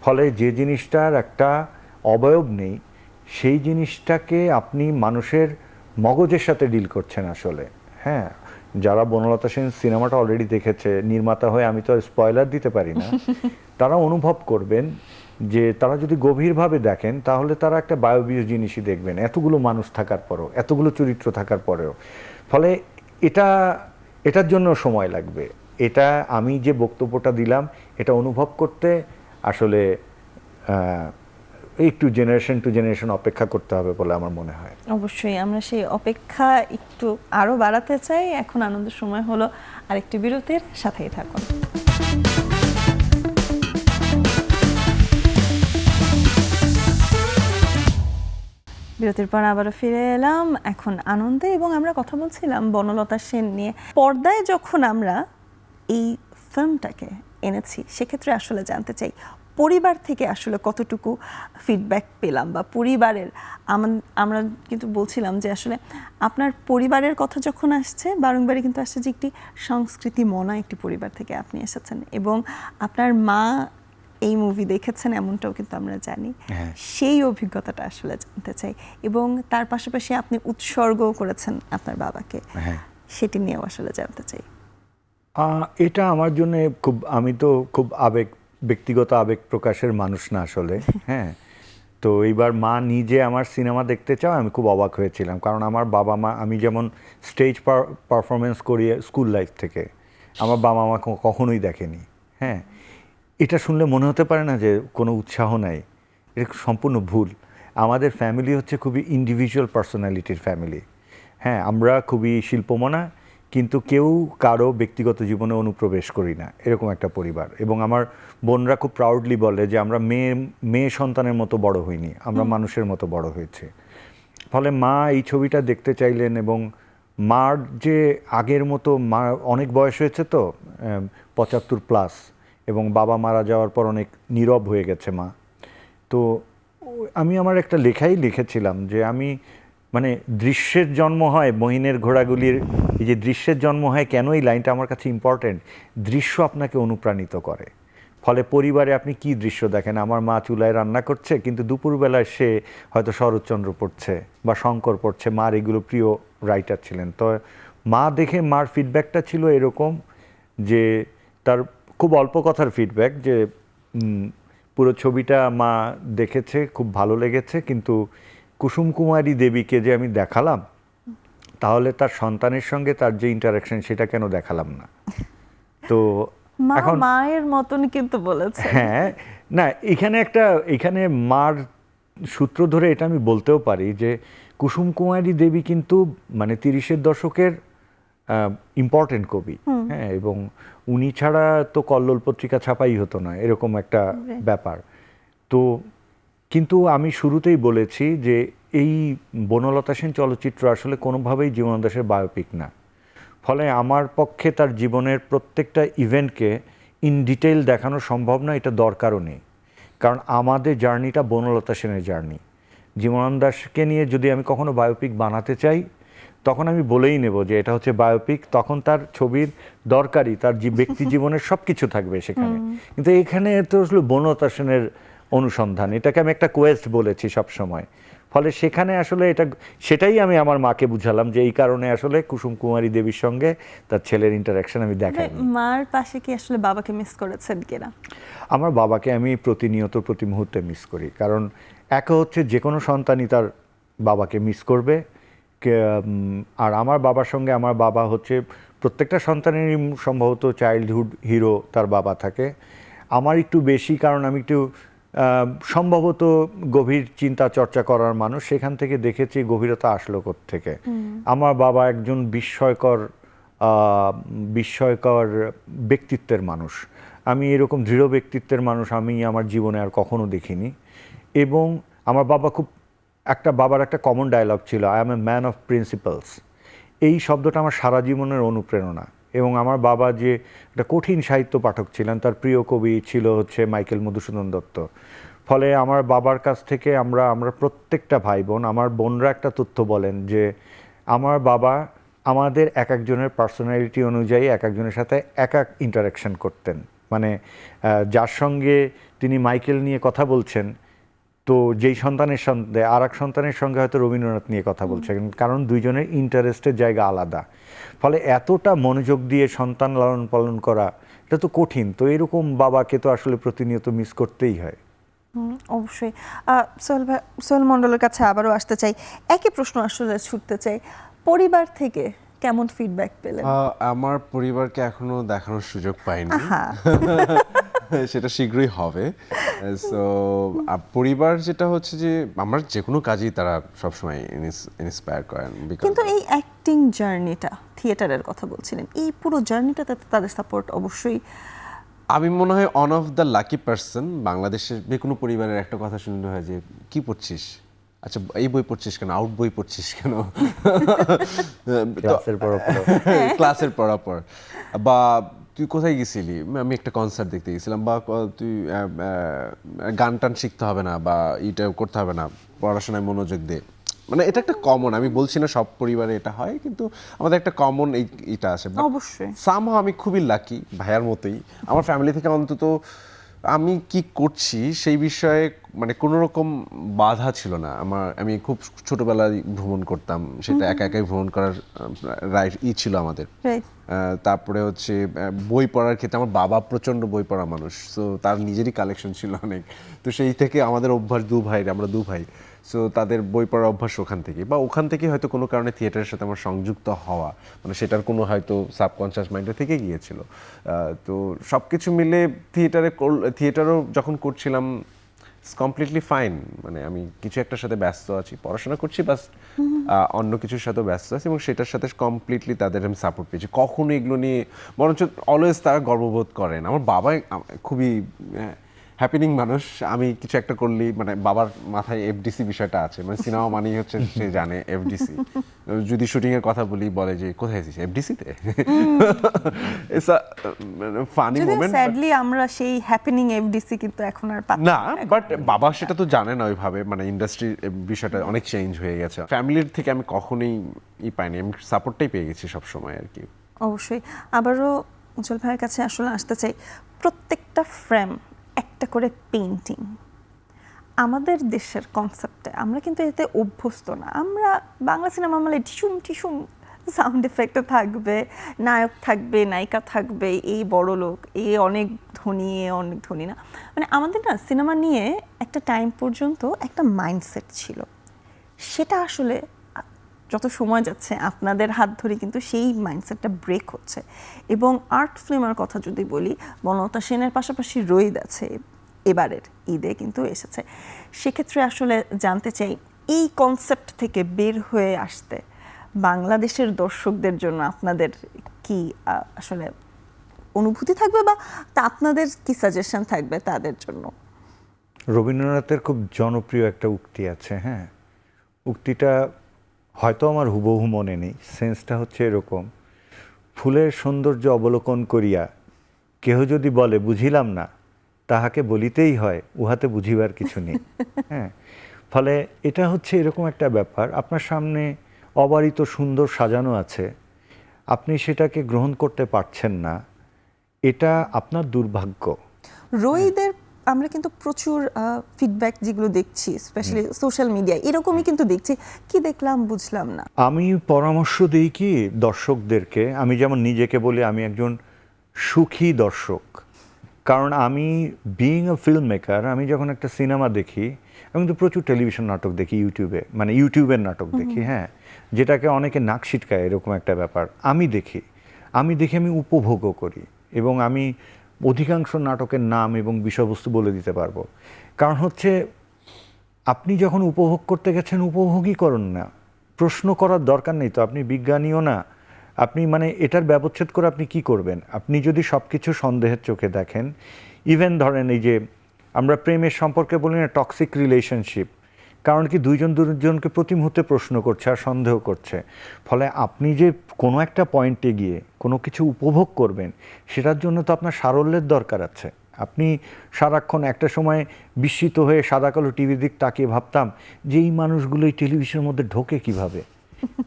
ফলে যে জিনিসটার একটা অবয়ব নেই, সেই জিনিসটাকে আপনি মানুষের মগজের সাথে ডিল করছেন আসলে। হ্যাঁ, যারা বনলতা সেন সিনেমাটা অলরেডি দেখেছে, নির্মাতা হয়ে আমি তো আর স্পয়লার দিতে পারি না, তারা অনুভব করবেন যে তারা যদি গভীরভাবে দেখেন তাহলে তারা একটা বায়বীয় জিনিসই দেখবেন, এতগুলো মানুষ থাকার পরেও, এতগুলো চরিত্র থাকার পরেও। ফলে এটার জন্য সময় লাগবে। এটা আমি যে বক্তব্যটা দিলাম, এটা অনুভব করতে আসলে একটু জেনারেশন টু জেনারেশন অপেক্ষা করতে হবে বলে আমার মনে হয়।
অবশ্যই আমরা সেই অপেক্ষা একটু আরো বাড়াতে চাই। এখন আনন্দের সময় হলো আরেকটি বিরতির, সাথেই থাকুন। বিরতির পর আবারও ফিরে এলাম এখন আনন্দে, এবং আমরা কথা বলছিলাম বনলতা সেন নিয়ে। পর্দায় যখন আমরা এই ফিল্মটাকে এনেছি, সেক্ষেত্রে আসলে জানতে চাই পরিবার থেকে আসলে কতটুকু ফিডব্যাক পেলাম, বা পরিবারের, আমরা কিন্তু বলছিলাম যে আসলে আপনার পরিবারের কথা যখন আসছে, বারংবারই কিন্তু আসছে যে একটি সংস্কৃতি মনা একটি পরিবার থেকে আপনি এসেছেন, এবং আপনার মা এই মুভি দেখেছেন এমনটাও কিন্তু আমরা জানি।
হ্যাঁ।
সেই অভিজ্ঞতাটা আসলে জানতে চাই, এবং তার পাশাপাশি আপনি উৎসর্গও করেছেন আপনার বাবাকে,
হ্যাঁ,
সেটি নিয়েও আসলে জানতে চাই।
এটা আমার জন্য খুব, আমি তো খুব ব্যক্তিগত আবেগ প্রকাশের মানুষ না আসলে। হ্যাঁ, তো এইবার মা নিজে আমার সিনেমা দেখতে চাও, আমি খুব অবাক হয়েছিলাম। কারণ আমার বাবা মা, আমি যেমন স্টেজ পারফরমেন্স করি স্কুল লাইফ থেকে, আমার বাবা মা কখনোই দেখেনি। হ্যাঁ, এটা শুনলে মনে হতে পারে না যে কোনো উৎসাহ নাই, এটা সম্পূর্ণ ভুল। আমাদের ফ্যামিলি হচ্ছে খুবই ইন্ডিভিজুয়াল পার্সোনালিটির ফ্যামিলি। হ্যাঁ, আমরা খুবই শিল্পমনা, কিন্তু কেউ কারো ব্যক্তিগত জীবনে অনুপ্রবেশ করি না, এরকম একটা পরিবার। এবং আমার বোনরা খুব প্রাউডলি বলে যে আমরা মেয়ে সন্তানের মতো বড় হইনি, আমরা মানুষের মতো বড় হয়েছে। ফলে মা এই ছবিটা দেখতে চাইলেন, এবং মার যে আগের মতো, মা অনেক বয়স হয়েছে তো, 75+, এবং বাবা মারা যাওয়ার পর অনেক নীরব হয়ে গেছে মা। তো আমি আমার একটা লেখাই লিখেছিলাম যে আমি মানে দৃশ্যের জন্ম হয় মহিনের ঘোড়াগুলির, এই যে দৃশ্যের জন্ম হয় কেন, এই লাইনটা আমার কাছে ইম্পর্টেন্ট। দৃশ্য আপনাকে অনুপ্রাণিত করে। ফলে পরিবারে আপনি কি দৃশ্য দেখেন? আমার মা চুলায় রান্না করছে, কিন্তু দুপুরবেলায় সে হয়তো শরৎচন্দ্র পড়ছে বা শঙ্কর পড়ছে। মার এগুলো প্রিয় রাইটার ছিলেন। তো মা দেখে মার ফিডব্যাকটা ছিল এরকম যে তার খুব অল্প কথার ফিডব্যাক যে পুরো ছবিটা মা দেখেছে, খুব ভালো লেগেছে, কিন্তু কুসুম কুমারী দেবীকে যে আমি দেখালাম, তাহলে তার সন্তানের সঙ্গে তার যে ইন্টারাকশন সেটা কেন দেখালাম না। তো
মা
এখন
মায়ের মতন কিন্তু বলেছে।
হ্যাঁ, না এখানে মার সূত্র ধরে এটা আমি বলতেও পারি যে কুসুম কুমারী দেবী কিন্তু মানে 30-এর দশকের ইম্পর্টেন্ট কবি। হ্যাঁ, এবং উনি ছাড়া তো কল্লোল পত্রিকা ছাপাই হতো না, এরকম একটা ব্যাপার। তো কিন্তু আমি শুরুতেই বলেছি যে এই বনলতা সেন চলচ্চিত্র আসলে কোনোভাবেই জীবনানন্দ দাশের বায়োপিক না। ফলে আমার পক্ষে তার জীবনের প্রত্যেকটা ইভেন্টকে ইন ডিটেইল দেখানো সম্ভব না, এটা দরকারও নেই। কারণ আমাদের জার্নিটা বনলতা সেনের জার্নি। জীবনানন্দ দাশকে নিয়ে যদি আমি কখনো বায়োপিক বানাতে চাই, তখন আমি বলেই নেব যে এটা হচ্ছে বায়োপিক। তখন তার ছবির দরকারি তার যে ব্যক্তি জীবনের সব কিছু থাকবে সেখানে। কিন্তু এখানে তো আসলে বনলতা সেনের অনুসন্ধান, এটাকে আমি একটা কোয়েস্ট বলেছি সবসময়। ফলে সেখানে আসলে সেটাই আমি আমার মাকে বুঝালাম যে এই কারণে আসলে কুসুম কুমারী দেবীর সঙ্গে তার ছেলের ইন্টারাকশন আমি দেখাই।
মার পাশে কি আসলে বাবাকে মিস করেছেন কিনা?
আমার বাবাকে আমি প্রতিনিয়ত প্রতি মুহূর্তে মিস করি। কারণ একে হচ্ছে যে কোনো সন্তানই তার বাবাকে মিস করবে, আর আমার বাবার সঙ্গে আমার বাবা হচ্ছে প্রত্যেকটা সন্তানেরই সম্ভবত চাইল্ডহুড হিরো তার বাবা থাকে। আমার একটু বেশি, কারণ আমি একটু সম্ভবত গভীর চিন্তা চর্চা করার মানুষ, সেখান থেকে দেখেছি গভীরতা আসলো থেকে। আমার বাবা একজন বিস্ময়কর ব্যক্তিত্বের মানুষ। আমি এরকম দৃঢ় ব্যক্তিত্বের মানুষ আমি আমার জীবনে আর কখনো দেখিনি। এবং আমার বাবার একটা কমন ডায়লগ ছিল, I am a man of principles. এই শব্দটা আমার সারা জীবনের অনুপ্রেরণা। এবং আমার বাবা যে একটা কঠিন সাহিত্য পাঠক ছিলেন, তার প্রিয় কবি ছিল হচ্ছে মাইকেল মধুসূদন দত্ত। ফলে আমার বাবার কাছ থেকে আমরা প্রত্যেকটা ভাই বোন, আমার বোনরা একটা তথ্য বলেন যে আমার বাবা আমাদের এক একজনের পার্সোনালিটি অনুযায়ী এক একজনের সাথে এক এক ইন্টারাকশন করতেন। মানে যার সঙ্গে তিনি মাইকেল নিয়ে কথা বলছেন, তো যেই সন্তানের সঙ্গে আর এক সন্তানের সঙ্গে হয়তো রবীন্দ্রনাথ নিয়ে কথা বলছেন, কারণ দুইজনের ইন্টারেস্টের জায়গা আলাদা। ফলে এতটা মনোযোগ দিয়ে সন্তান লালন পালন করা এটা তো কঠিন। তো এরকম বাবাকে তো আসলে প্রতিনিয়ত মিস করতেই হয়।
অবশ্যই। সোহেল মণ্ডলের কাছে আবারও আসতে চাই, একই প্রশ্ন আসলে ছুটতে চাই, পরিবার থেকে কেমন ফিডব্যাক পেলেন?
আমার পরিবারকে এখনো দেখানোর সুযোগ পাইনি, সেটা শীঘ্রই হবে। সো পরিবার যেটা হচ্ছে যে আমার যে কোনো কাজেই তারা সবসময় ইন্সপায়ার করেন।
কিন্তু এই অ্যাক্টিং জার্নিটা, থিয়েটারের কথা বলছিলেন, এই পুরো জার্নিটাতে তাদের সাপোর্ট অবশ্যই।
আমি মনে হয় one of the lucky person. বাংলাদেশের যে কোনো পরিবারের একটা কথা শুনতে হয় যে কি পড়ছিস, আচ্ছা এই বই পড়ছিস কেন, আউট বই পড়ছিস কেন, ক্লাসের পড়াপর, বা তুই কোথায় গেছিলি, আমি একটা কনসার্ট দেখতে গেছিলাম, বা তুই গান টান শিখতে হবে না, বা এটা করতে হবে না, পড়াশোনায় মনোযোগ দে। মানে এটা একটা কমন, আমি বলছি না সব পরিবারে এটা হয়, কিন্তু আমাদের একটা কমন এটা আছে।
অবশ্যই
সামহাও আমি খুবই লাকি, ভাইয়ার মতোই আমার ফ্যামিলি থেকে অন্তত আমি কি করছি সেই বিষয়ে মানে কোনো রকম বাধা ছিল না। আমি খুব ছোটবেলায় ভ্রমণ করতাম, সেটা একা একাই ভ্রমণ করার রাইট ছিল আমাদের। তারপরে হচ্ছে বই পড়ার ক্ষেত্রে আমার বাবা প্রচণ্ড বই পড়া মানুষ, সো তার নিজেরই কালেকশন ছিল অনেক। তো সেই থেকে আমাদের অভ্যাস, আমরা দু ভাই, সো তাদের বই পড়ার অভ্যাস ওখান থেকে, বা ওখান থেকে হয়তো কোনো কারণে থিয়েটারের সাথে আমার সংযুক্ত হওয়া, মানে সেটার কোনো হয়তো সাবকনশিয়াস মাইন্ডে থেকে গিয়েছিল। তো সব কিছু মিলে থিয়েটারও যখন করছিলাম কমপ্লিটলি ফাইন। মানে আমি কিছু একটার সাথে ব্যস্ত আছি, পড়াশোনা করছি, বাস অন্য কিছুর সাথে ব্যস্ত আছে এবং সেটার সাথে কমপ্লিটলি তাদের আমি সাপোর্ট পেয়েছি। কখনো এগুলো নিয়ে বরঞ্চ অলওয়েজ তারা গর্ববোধ করেন। আমার বাবা খুবই হ্যাপিনিং মানুষ। আমি কিছু একটা করলেই মানে বাবার মাথায় এফডিসি বিষয়টা আছে, মানে সিনেমা মানেই হচ্ছে সে জানে এফডিসি। যদি শুটিং এর কথা বলি বলে যে কোথায় আছিস, এফডিসিতে। It's a funny moment.
Sadly আমরা সেই হ্যাপেনিং এফডিসি কিন্তু এখন আর পাচ্ছি
না, বাট বাবা সেটা তো জানে না ওইভাবে, মানে ইন্ডাস্ট্রির বিষয়টা অনেক চেঞ্জ হয়ে গেছে। ফ্যামিলির থেকে আমি কখনোই পাইনি, আমি সাপোর্টটাই পেয়ে গেছি সবসময় আর কি।
অবশ্যই। আবারও উজ্জ্বল ভাইয়ের কাছে আসলে আসতে চাই, প্রত্যেকটা ফ্রেম একটা করে পেইন্টিং। আমাদের দেশের কনসেপ্টে আমরা কিন্তু এতে অভ্যস্ত না। আমরা বাংলা সিনেমা মানে টিসুম টিসুম সাউন্ড এফেক্টও থাকবে, নায়ক থাকবে, নায়িকা থাকবে, এই বড় লোক, এই অনেক ধনী, এ অনেক ধনী না। মানে আমাদের না সিনেমা নিয়ে একটা টাইম পর্যন্ত একটা মাইন্ডসেট ছিল, সেটা আসলে যত সময় যাচ্ছে আপনাদের হাত ধরে কিন্তু সেই মাইন্ডসেটটা ব্রেক হচ্ছে। এবং আর্ট ফিল্মের কথা যদি বলি, বনলতা সেনের পাশাপাশি রোহিত আছে, এবারের ঈদে কিন্তু এসেছে। সেক্ষেত্রে আসলে জানতে চাই, এই কনসেপ্ট থেকে বের হয়ে আসতে বাংলাদেশের দর্শকদের জন্য আপনাদের কি আসলে অনুভূতি থাকবে, বা তা আপনাদের কি সাজেশন থাকবে তাদের জন্য?
রবীন্দ্রনাথের খুব জনপ্রিয় একটা উক্তি আছে, হ্যাঁ, উক্তিটা হয়তো আমার হুবহু মনে নেই, সেন্সটা হচ্ছে এরকম: ফুলের সৌন্দর্য অবলোকন করিয়া কেহ যদি বলে বুঝিলাম না, তাহাকে বলিতেই হয় উহাতে বুঝিবার কিছু নেই। হ্যাঁ, ফলে এটা হচ্ছে এরকম একটা ব্যাপার, আপনার সামনে অবারিত সুন্দর সাজানো আছে, আপনি সেটাকে গ্রহণ করতে পারছেন না, এটা আপনার দুর্ভাগ্য।
রোহিতের আমরা কিন্তু প্রচুর ফিডব্যাক যেগুলো দেখছি, স্পেশালি সোশ্যাল মিডিয়ায়, এরকমই কিন্তু দেখছি, কি দেখলাম বুঝলাম না।
আমি পরামর্শ দিই কি দর্শকদেরকে, আমি যেমন নিজেকে বলি আমি একজন সুখী দর্শক, কারণ আমি বিইং আ ফিল্ম মেকার, আমি যখন একটা সিনেমা দেখি, আমি কিন্তু প্রচুর টেলিভিশন নাটক দেখি ইউটিউবে, মানে ইউটিউবের নাটক দেখি, হ্যাঁ, যেটাকে অনেকে নাক ছিটকায় এরকম একটা ব্যাপার। আমি দেখি আমি উপভোগও করি, এবং আমি অধিকাংশ নাটকের নাম এবং বিষয়বস্তু বলে দিতে পারবো। কারণ হচ্ছে আপনি যখন উপভোগ করতে গেছেন, উপভোগই করুন না, প্রশ্ন করার দরকার নেই তো, আপনি বিজ্ঞানীও না, আপনি মানে এটার ব্যবচ্ছেদ করে আপনি কি করবেন? আপনি যদি সব কিছু সন্দেহের চোখে দেখেন, ইভেন ধরেন এই যে আমরা প্রেমের সম্পর্কে বলি না টক্সিক রিলেশনশিপ, কারণ কি দুজনকে প্রতি মুহূর্তে প্রশ্ন করছে আর সন্দেহ করছে, ফলে আপনি যে কোনো একটা পয়েন্টে গিয়ে কোনো কিছু উপভোগ করবেন, সেটার জন্য তো আপনার সারল্যের দরকার আছে। আপনি সারাক্ষণ একটা সময় বিস্মিত হয়ে সাদা কালো টিভির দিক তাকিয়ে ভাবতাম যে এই মানুষগুলো এই টেলিভিশনের মধ্যে ঢোকে কিভাবে।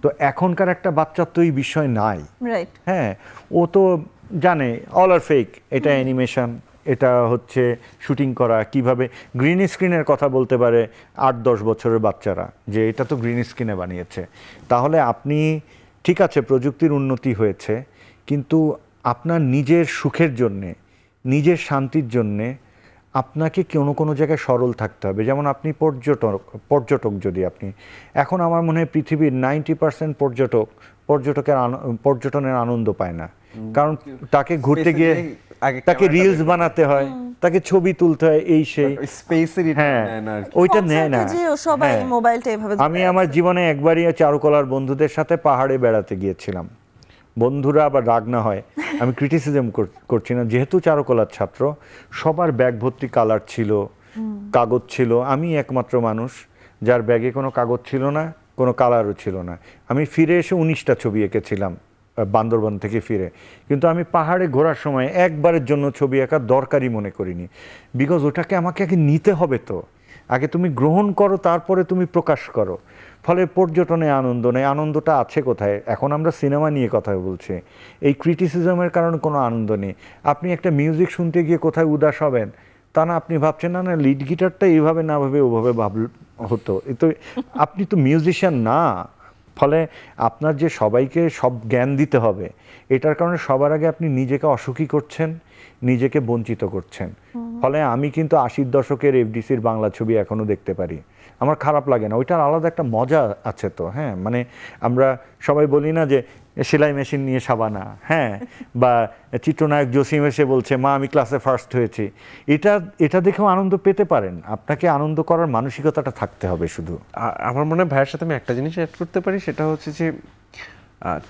তো এখনকার একটা বাচ্চার তো এই বিষয় নাই,
রাইট?
হ্যাঁ, ও তো জানে অল আর ফেক, এটা অ্যানিমেশন, এটা হচ্ছে শুটিং করা, কিভাবে গ্রিন স্ক্রিনের কথা বলতে পারে 8-10 বছরের বাচ্চারা, যে এটা তো গ্রিন স্ক্রিনে বানিয়েছে। তাহলে আপনি ঠিক আছে প্রযুক্তির উন্নতি হয়েছে, কিন্তু আপনার নিজের সুখের জন্যে, নিজের শান্তির জন্যে আপনাকে কোনো জায়গায় সরল থাকতে হবে। যেমন আপনি পর্যটক যদি আপনি এখন, আমার মনে হয় পৃথিবীর 90% পর্যটনের আনন্দ পায় না, কারণ তাকে ঘুরতে গিয়ে তাকে রিলস বানাতে হয়, তাকে ছবি তুলতে হয়, এই সেই হ্যাঁ, ওইটা নেয় না।
সবাই মোবাইলটা এভাবে।
আমি আমার জীবনে একবারই চারুকলার বন্ধুদের সাথে পাহাড়ে বেড়াতে গিয়েছিলাম। বন্ধুরা আবার রাগ না হয়, আমি ক্রিটিসিজম করছি না, যেহেতু চারুকলার ছাত্র, সবার ব্যাগ ভর্তি কালার ছিল, কাগজ ছিল, আমি একমাত্র মানুষ যার ব্যাগে কোনো কাগজ ছিল না, কোনো কালারও ছিল না। আমি ফিরে এসে 19টা ছবি এঁকেছিলাম বান্দরবান থেকে ফিরে, কিন্তু আমি পাহাড়ে ঘোরার সময় একবারের জন্য ছবি আঁকার দরকারই মনে করিনি, বিকজ ওটাকে আমাকে আগে নিতে হবে, তো আগে তুমি গ্রহণ করো, তারপরে তুমি প্রকাশ করো। ফলে পর্যটনে আনন্দ নেই, আনন্দটা আছে কোথায়? এখন আমরা সিনেমা নিয়ে কথা বলছি, এই ক্রিটিসিজমের কারণে কোনো আনন্দ নেই। আপনি একটা মিউজিক শুনতে গিয়ে কোথায় উদাস হবেন তা না, আপনি ভাবছেন না লিড গিটারটা এইভাবে না ভাবে ওভাবে হতো, তো আপনি তো মিউজিশিয়ান না। ফলে আপনার যে সবাইকে সব জ্ঞান দিতে হবে, এটার কারণে সবার আগে আপনি নিজেকে অসুখী করছেন নিজেকে বঞ্চিত করছেন। ফলে আমি কিন্তু 80-র দশকের এফডিসির বাংলা ছবি এখনো দেখতে পারি, আমার খারাপ লাগে না, ওইটার আলাদা একটা মজা আছে তো। হ্যাঁ, মানে আমরা সবাই বলি না যে সেলাই মেশিন নিয়ে সাবানা, হ্যাঁ, বা চিত্রনায়ক জসিম এসে বলছে মা আমি ক্লাসে ফার্স্ট হয়েছি, এটা দেখেও আনন্দ পেতে পারেন। আপনাকে আনন্দ করার মানসিকতাটা থাকতে হবে শুধু।
আমার মনে হয় ভাইয়ের সাথে আমি একটা জিনিস অ্যাড করতে পারি, সেটা হচ্ছে যে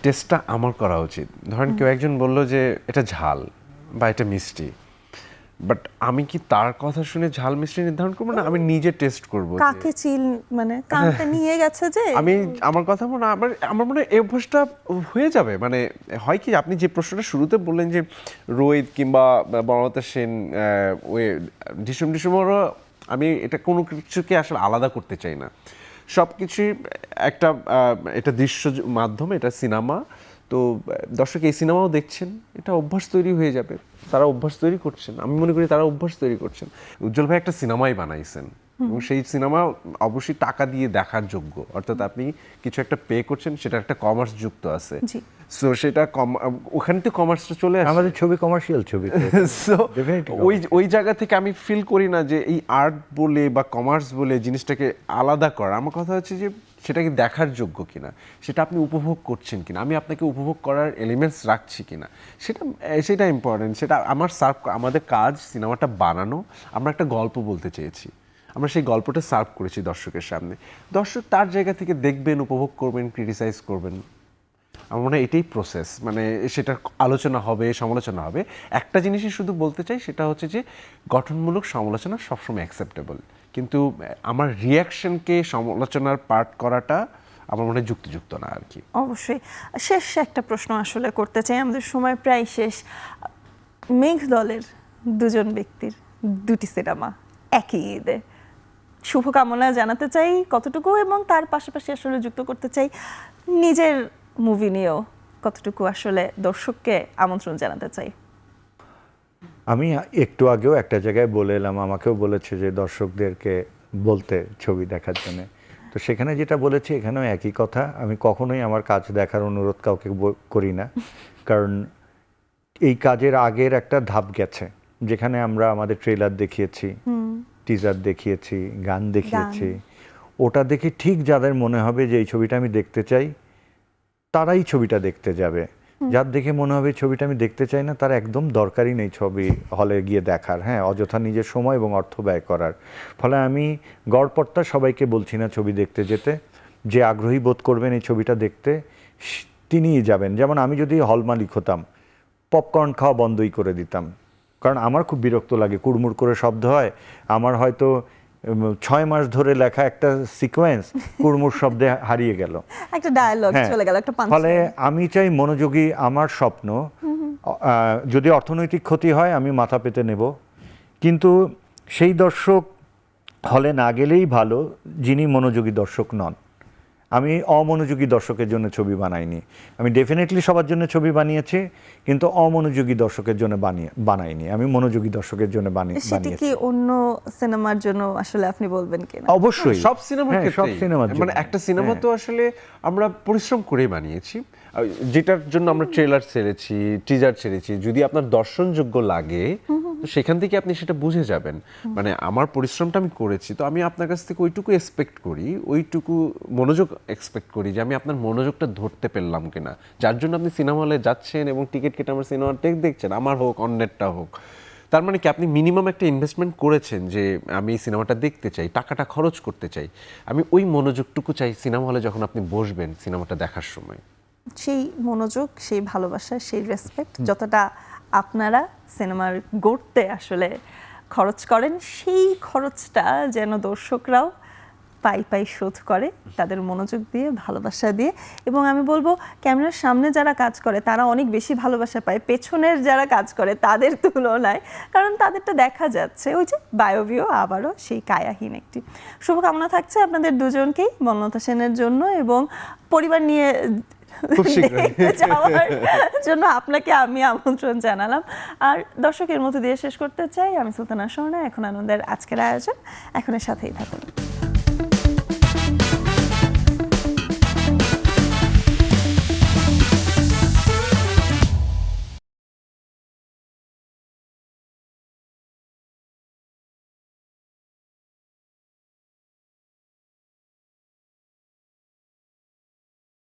টেস্টটা আমার করা উচিত। ধরেন কেউ একজন বললো যে এটা ঝাল বা এটা মিষ্টি, বাট আমি কি তার কথা শুনে ঝাল মিষ্টি নির্ধারণ করবো না, আমি নিজে টেস্ট করবো।
কাকে চিল মানে কানটা নিয়ে গেছে যে
আমি আমার কথা মনে আমার মনে হয় এই অভ্যাসটা হয়ে যাবে। মানে হয় কি, আপনি যে প্রশ্নটা শুরুতে বললেন যে রোহিত কিংবা বনলতা সেন ওই ডিসেম্বরও, আমি এটা কোনো কিছুকে আসলে আলাদা করতে চাই না, সব কিছুই একটা এটা দৃশ্য মাধ্যমে, এটা সিনেমা। তো দর্শক এই সিনেমাও দেখছেন, এটা অভ্যাস তৈরি হয়ে যাবে, তারা অভ্যাস তৈরি করছেন, আমি মনে করি তারা অভ্যাস তৈরি করছেন। উজ্জ্বল ভাই একটা সিনেমাই বানাইছেন এবং সেই সিনেমা অবশ্যই টাকা দিয়ে দেখার যোগ্য, অর্থাৎ আপনি কিছু একটা পে করছেন, সেটা একটা কমার্স যুক্ত আছে। সো সেটা ওখানে তো কমার্সটা চলে আসে,
আমাদের ছবি কমার্শিয়াল ছবি।
সো ওই জায়গা থেকে আমি ফিল করি না যে এই আর্ট বলে বা কমার্স বলে জিনিসটাকে আলাদা করা। আমার কথা হচ্ছে যে সেটাকে দেখার যোগ্য কিনা, সেটা আপনি উপভোগ করছেন কিনা, আমি আপনাকে উপভোগ করার এলিমেন্টস রাখছি কিনা, সেটা ইম্পর্টেন্ট। সেটা আমাদের কাজ সিনেমাটা বানানো, আমরা একটা গল্প বলতে চেয়েছি, আমরা সেই গল্পটা সার্ভ করেছি দর্শকের সামনে, দর্শক তার জায়গা থেকে দেখবেন, উপভোগ করবেন, ক্রিটিসাইজ করবেন। আমার মনে হয় এটাই প্রসেস, মানে সেটার আলোচনা হবে, সমালোচনা হবে। একটা জিনিসই শুধু বলতে চাই, সেটা হচ্ছে যে গঠনমূলক সমালোচনা সবসময় অ্যাকসেপ্টেবল, কিন্তু আমার রিয়াকশনকে সমালোচনার পার্ট করাটা আমার মনে হয় যুক্তিযুক্ত না আর কি।
অবশ্যই। শেষ একটা প্রশ্ন আসলে করতে চাই, আমাদের সময় প্রায় শেষ। মেঘ দলের দুজন ব্যক্তির দুটি সিনেমা একই ঈদে, শুভকামনা জানাতে চাই কতটুকু, এবং তার পাশাপাশি আসলে যুক্ত করতে চাই নিজের মুভি নিয়েও কতটুকু আসলে দর্শককে আমন্ত্রণ জানাতে চাই।
আমি একটু আগেও একটা জায়গায় বলে এলাম, আমাকেও বলেছে যে দর্শকদেরকে বলতে ছবি দেখার জন্য, তো সেখানে যেটা বলেছি এখানেও একই কথা। আমি কখনোই আমার কাজ দেখার অনুরোধ কাউকে করি না, কারণ এই কাজের আগের একটা ধাপ গেছে, যেখানে আমরা আমাদের ট্রেলার দেখিয়েছি, টিজার দেখিয়েছি, গান দেখিয়েছি। ওটা দেখে ঠিক যাদের মনে হবে যে এই ছবিটা আমি দেখতে চাই, তারাই ছবিটা দেখতে যাবে। যার দেখে মনে হবে ছবিটা আমি দেখতে চাই না, তার একদম দরকারই নেই ছবি হলে গিয়ে দেখার, হ্যাঁ, অযথা নিজের সময় এবং অর্থ ব্যয় করার। ফলে আমি গড়পড়তা সবাইকে বলছি না ছবি দেখতে যেতে, যে আগ্রহী বোধ করবেন এই ছবিটা দেখতে তিনিই যাবেন। যেমন আমি যদি হল মালিক হতাম, পপকর্ন খাওয়া বন্ধই করে দিতাম, কারণ আমার খুব বিরক্ত লাগে, কুড়মুড় করে শব্দ হয়। আমার হয়তো 6 মাস ধরে লেখা একটা সিকোয়েন্স কুড়মুড় শব্দে হারিয়ে গেল,
একটা ডায়ালগ চলে গেল, একটা পাঞ্চ।
ফলে আমি চাই মনোযোগী, আমার স্বপ্ন যদি অর্থনৈতিক ক্ষতি হয় আমি মাথা পেতে নেব, কিন্তু সেই দর্শক হলে না গেলেই ভালো যিনি মনোযোগী দর্শক নন। আমি অমনোযোগী দর্শকের জন্য ছবি বানাইনি, আমি ডেফিনেটলি সবার জন্য ছবি বানিয়েছি, কিন্তু অমনোযোগী দর্শকের জন্য বানাইনি, আমি মনোযোগী দর্শকের জন্য বানিয়েছি।
সেটা কি অন্য সিনেমার জন্য আসলে আপনি বলবেন কিনা?
অবশ্যই
সব সিনেমার
সব
ক্ষেত্রে,
সিনেমার
মানে একটা সিনেমা তো আসলে আমরা পরিশ্রম করে বানিয়েছি, যেটার জন্য আমরা ট্রেলার ছেড়েছি, টিজার ছেড়েছি। যদি আপনার দর্শনযোগ্য লাগে তো সেখান থেকে আপনি সেটা বুঝে যাবেন, মানে আমার পরিশ্রমটা আমি করেছি, তো আমি আপনার কাছ থেকে ওইটুকু এক্সপেক্ট করি, ওইটুকু মনোযোগ এক্সপেক্ট করি যে আমি আপনার মনোযোগটা ধরতে পারলাম কিনা, যার জন্য আপনি সিনেমা হলে যাচ্ছেন এবং টিকিট কেটে আমার সিনেমা দেখছেন, আমার হোক অন্যেরটা হোক। তার মানে কি আপনি মিনিমাম একটা ইনভেস্টমেন্ট করেছেন যে আমি এই সিনেমাটা দেখতে চাই, টাকাটা খরচ করতে চাই, আমি ওই মনোযোগটুকু চাই সিনেমা হলে যখন আপনি বসবেন সিনেমাটা দেখার সময়।
সেই মনোযোগ, সেই ভালোবাসা, সেই রেসপেক্ট যতটা আপনারা সিনেমার গড়তে আসলে খরচ করেন, সেই খরচটা যেন দর্শকরাও পাই শোধ করে তাদের মনোযোগ দিয়ে, ভালোবাসা দিয়ে। এবং আমি বলবো ক্যামেরার সামনে যারা কাজ করে তারা অনেক বেশি ভালোবাসা পায় পেছনের যারা কাজ করে তাদের তুলনায়, কারণ তাদেরটা দেখা যাচ্ছে। ওই যে বায়োবিও আবারও সেই কায়াহীন একটি। শুভকামনা থাকছে আপনাদের দুজনকেই, বনলতা সেনের জন্য এবং পরিবার নিয়ে দেখতে যাওয়ার জন্য আপনাকে আমি আমন্ত্রণ জানালাম। আর দর্শকের মতো দিয়ে শেষ করতে চাই, আমি সুলতানা স্বর্ণা। এখন আনন্দের আজকের আয়োজন, এখনের সাথেই থাকুন।